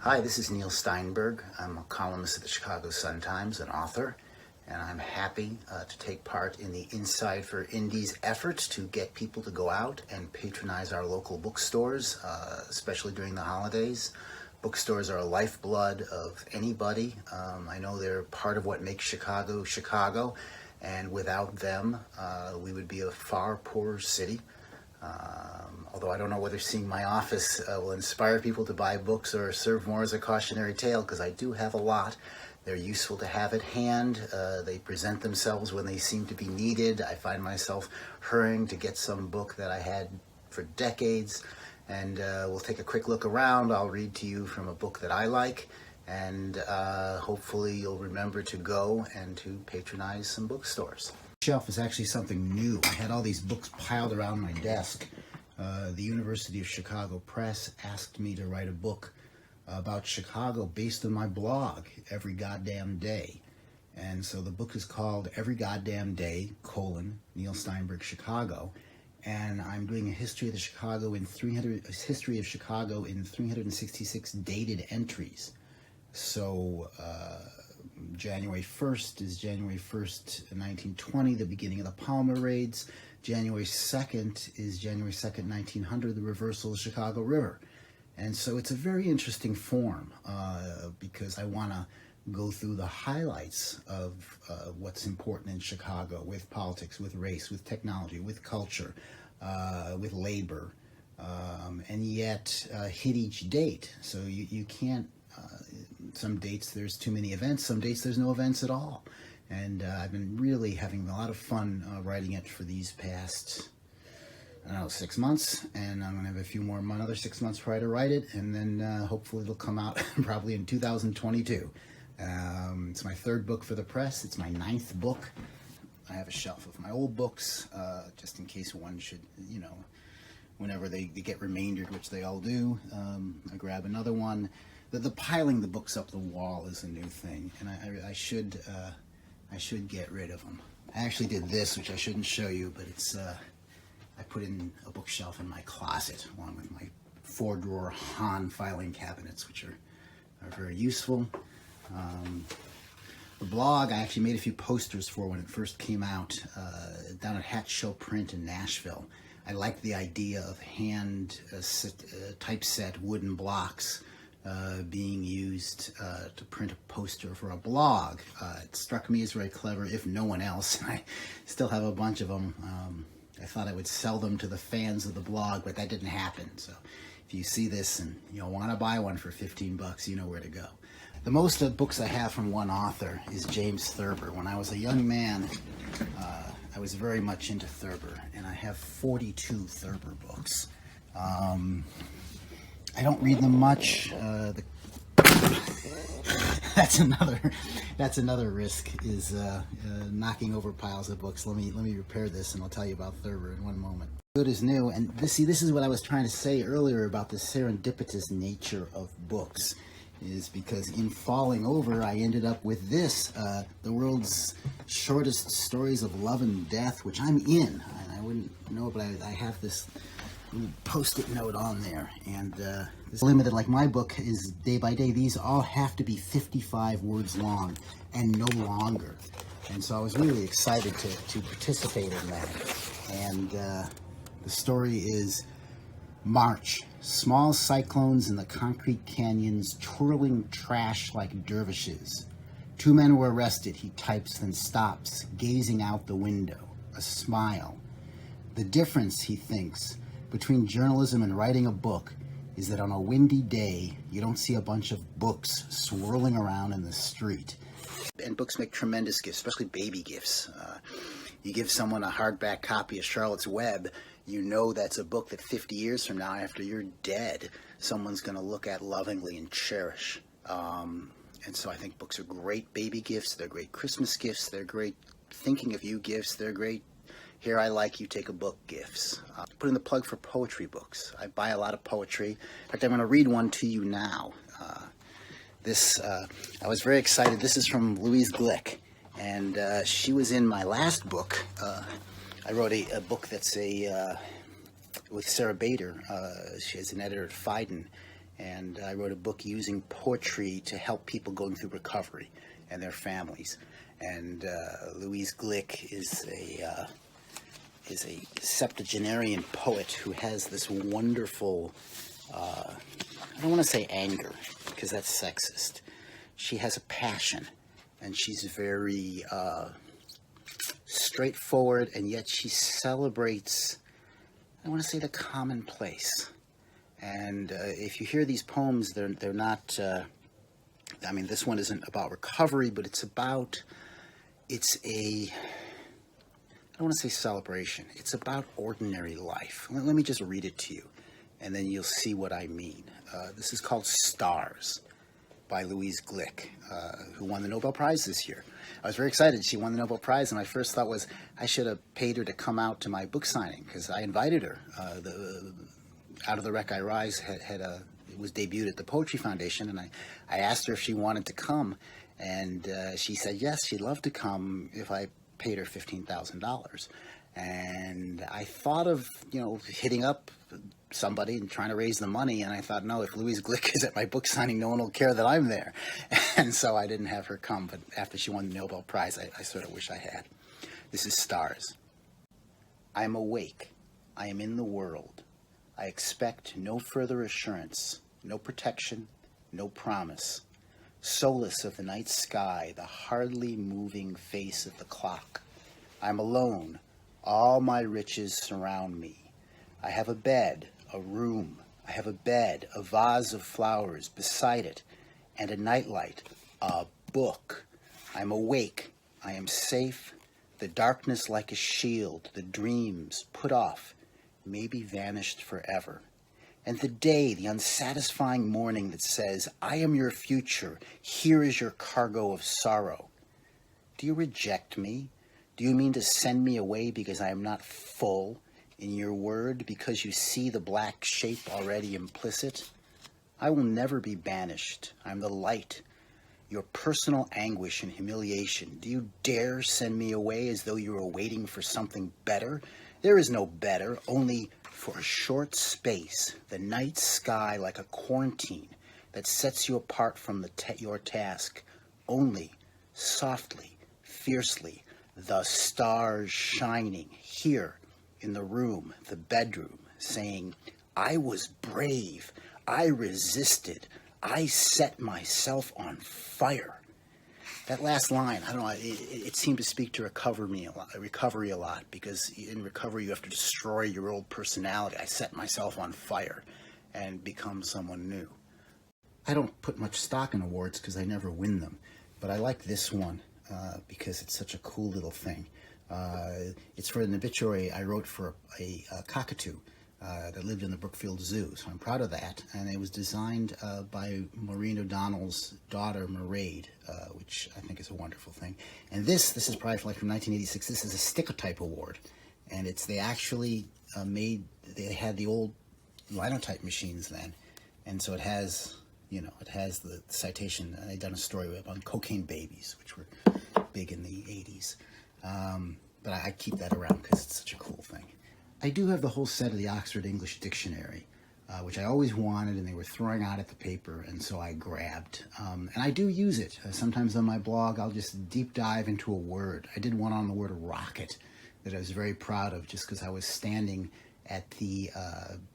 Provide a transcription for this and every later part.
Hi, this is Neil Steinberg. I'm a columnist at the Chicago Sun-Times, an author, and I'm happy to take part in the Inside for Indies efforts to get people to go out and patronize our local bookstores, especially during the holidays. Bookstores are a lifeblood of anybody. I know they're part of what makes Chicago, Chicago, and without them, we would be a far poorer city. Although I don't know whether seeing my office will inspire people to buy books or serve more as a cautionary tale, because I do have a lot. They're useful to have at hand. They present themselves when they seem to be needed. I find myself hurrying to get some book that I had for decades. And we'll take a quick look around. I'll read to you from a book that I like. And hopefully you'll remember to go and to patronize some bookstores. Shelf is actually something new. I had all these books piled around my desk. The University of Chicago Press asked me to write a book about Chicago based on my blog, Every Goddamn Day. And so the book is called Every Goddamn Day, Neil Steinberg, Chicago. And I'm doing a history of the Chicago in 366 dated entries. So January 1st is January 1st, 1920, the beginning of the Palmer raids. January 2nd is January 2nd, 1900, the reversal of the Chicago River. And so it's a very interesting form because I want to go through the highlights of what's important in Chicago with politics, with race, with technology, with culture, with labor, and yet hit each date. So you can't, some dates there's too many events, some dates there's no events at all. And I've been really having a lot of fun writing it for these past, 6 months, and I'm going to have a few more, another 6 months prior to write it, and then hopefully it'll come out probably in 2022. It's my third book for the press. It's my 9th book. I have a shelf of my old books, just in case one should, whenever they get remaindered, which they all do, I grab another one. The piling the books up the wall is a new thing, and I should get rid of them. I actually did this, which I shouldn't show you, but it's I put in a bookshelf in my closet along with my 4-drawer Han filing cabinets, which are very useful. The blog, I actually made a few posters for when it first came out down at Hat Show Print in Nashville. I liked the idea of hand typeset wooden blocks being used to print a poster for a blog. It struck me as very clever, if no one else. I still have a bunch of them. I thought I would sell them to the fans of the blog, but that didn't happen. So if you see this and you want to buy one for $15, you know where to go. The most books I have from one author is James Thurber. When I was a young man, I was very much into Thurber, and I have 42 Thurber books. I don't read them much. That's another risk, is knocking over piles of books. Let me repair this, and I'll tell you about Thurber in one moment. Good is new, and this is what I was trying to say earlier about the serendipitous nature of books, is because in falling over, I ended up with this, the world's shortest stories of love and death, which I'm in. I wouldn't know, but I have this post-it note on there, and it's limited. Like my book is day by day. These all have to be 55 words long and no longer, and so I was really excited to participate in that. And the story is March. Small cyclones in the concrete canyons, twirling trash like dervishes. 2 men were arrested. He types, then stops, gazing out the window, a smile. The difference, he thinks, between journalism and writing a book is that on a windy day, you don't see a bunch of books swirling around in the street. And books make tremendous gifts, especially baby gifts. You give someone a hardback copy of Charlotte's Web, you know that's a book that 50 years from now, after you're dead, someone's going to look at lovingly and cherish. And so I think books are great baby gifts, they're great Christmas gifts, they're great thinking of you gifts, they're great here I like you, take a book gifts. Put in the plug for poetry books. I buy a lot of poetry. In fact, I'm going to read one to you now. I was very excited. This is from Louise Glick, and she was in my last book. I wrote a book that's with Sarah Bader. She is an editor at Phaidon, And I wrote a book using poetry to help people going through recovery and their families. And Louise Glick is a septuagenarian poet who has this wonderful, I don't want to say anger, because that's sexist. She has a passion, and she's very straightforward, and yet she celebrates, I want to say, the commonplace. And if you hear these poems, they're not, I mean, this one isn't about recovery, but it's I don't want to say celebration. It's about ordinary life. Let me just read it to you, and then you'll see what I mean. This is called Stars by Louise Glick, who won the Nobel Prize this year. I was very excited. She won the Nobel Prize, and my first thought was I should have paid her to come out to my book signing, because I invited her. Out of the Wreck I Rise it was debuted at the Poetry Foundation, and I asked her if she wanted to come, and she said yes, she'd love to come if I paid her $15,000. And I thought of, hitting up somebody and trying to raise the money, and I thought, no, if Louise Glick is at my book signing, no one will care that I'm there. And so I didn't have her come, but after she won the Nobel Prize, I sort of wish I had. This is Stars. I am awake. I am in the world. I expect no further assurance, no protection, no promise. Solace of the night sky, the hardly moving face of the clock. I'm alone. All my riches surround me. I have a bed, a room. I have a bed, a vase of flowers beside it, and a nightlight, a book. I'm awake. I am safe. The darkness like a shield, the dreams put off, maybe vanished forever. And the day, the unsatisfying morning that says, I am your future, here is your cargo of sorrow. Do you reject me? Do you mean to send me away because I am not full in your word, because you see the black shape already implicit? I will never be banished. I'm the light, your personal anguish and humiliation. Do you dare send me away as though you were waiting for something better? There is no better, only for a short space, the night sky like a quarantine that sets you apart from your task. Only, softly, fiercely, the stars shining here in the room, the bedroom, saying, I was brave, I resisted, I set myself on fire. That last line, I don't know, it seemed to speak to recovery a lot, because in recovery you have to destroy your old personality. I set myself on fire and become someone new. I don't put much stock in awards because I never win them, but I like this one because it's such a cool little thing. It's for an obituary I wrote for a cockatoo that lived in the Brookfield Zoo, so I'm proud of that. And it was designed by Maureen O'Donnell's daughter, Mairead, which I think is a wonderful thing. And this is probably from 1986. This is a Sticker-type award, and they actually they had the old linotype machines then, and so it has the citation. They'd done a story on cocaine babies, which were big in the 80s. But I keep that around because it's such a cool thing. I do have the whole set of the Oxford English Dictionary, which I always wanted, and they were throwing out at the paper, and so I grabbed. And I do use it. Sometimes on my blog, I'll just deep dive into a word. I did one on the word rocket that I was very proud of, just because I was standing at the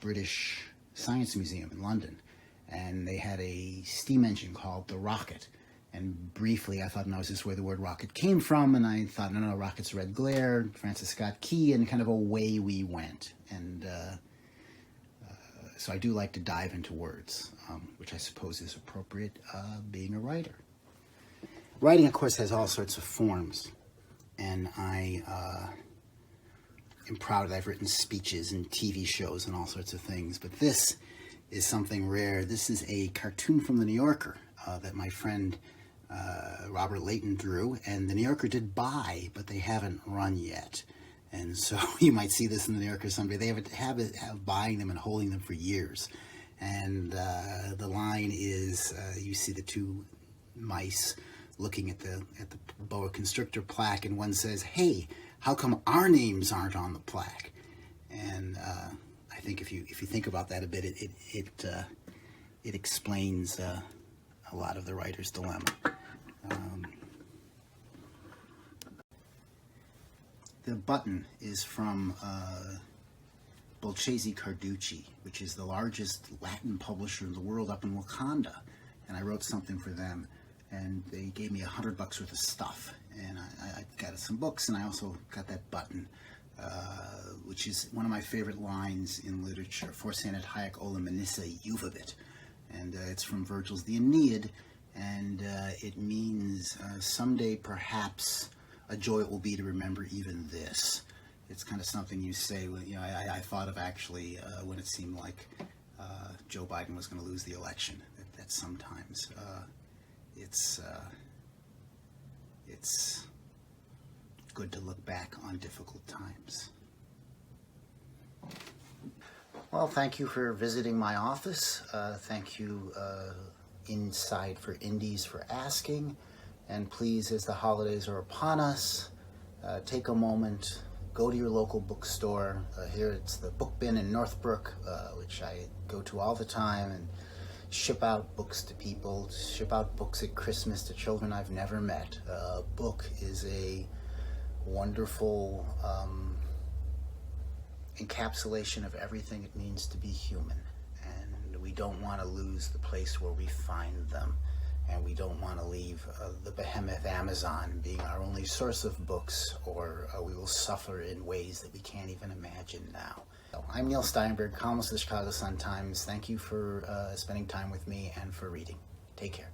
British Science Museum in London, and they had a steam engine called the Rocket. And briefly, I thought, no, is this where the word rocket came from? And I thought, no, rocket's red glare, Francis Scott Key, and kind of away we went. And so I do like to dive into words, which I suppose is appropriate being a writer. Writing, of course, has all sorts of forms. And I am proud that I've written speeches and TV shows and all sorts of things. But this is something rare. This is a cartoon from The New Yorker that my friend Robert Layton drew, and The New Yorker did buy, but they haven't run yet. And so you might see this in The New Yorker someday. They have buying them and holding them for years. And the line is, you see the two mice looking at the boa constrictor plaque, and one says, "Hey, how come our names aren't on the plaque?" And I think if you think about that a bit, it explains a lot of the writer's dilemma. The button is from Bolchesi Carducci, which is the largest Latin publisher in the world up in Wakanda. And I wrote something for them, and they gave me $100 worth of stuff. And I got some books, and I also got that button, which is one of my favorite lines in literature. Forsanet haec ola menissa juvabit. And it's from Virgil's The Aeneid, and it means someday perhaps a joy it will be to remember even this. It's kind of something you say, you know, I thought of actually when it seemed like Joe Biden was going to lose the election, that sometimes it's good to look back on difficult times. Well, thank you for visiting my office. Thank you, Inside for Indies, for asking. And please, as the holidays are upon us, take a moment, go to your local bookstore. Here it's the Book Bin in Northbrook, which I go to all the time, and ship out books to people, ship out books at Christmas to children I've never met. A book is a wonderful encapsulation of everything it means to be human. And we don't want to lose the place where we find them. And we don't want to leave the behemoth Amazon being our only source of books, or we will suffer in ways that we can't even imagine now. So, I'm Neil Steinberg, columnist of the Chicago Sun-Times. Thank you for spending time with me and for reading. Take care.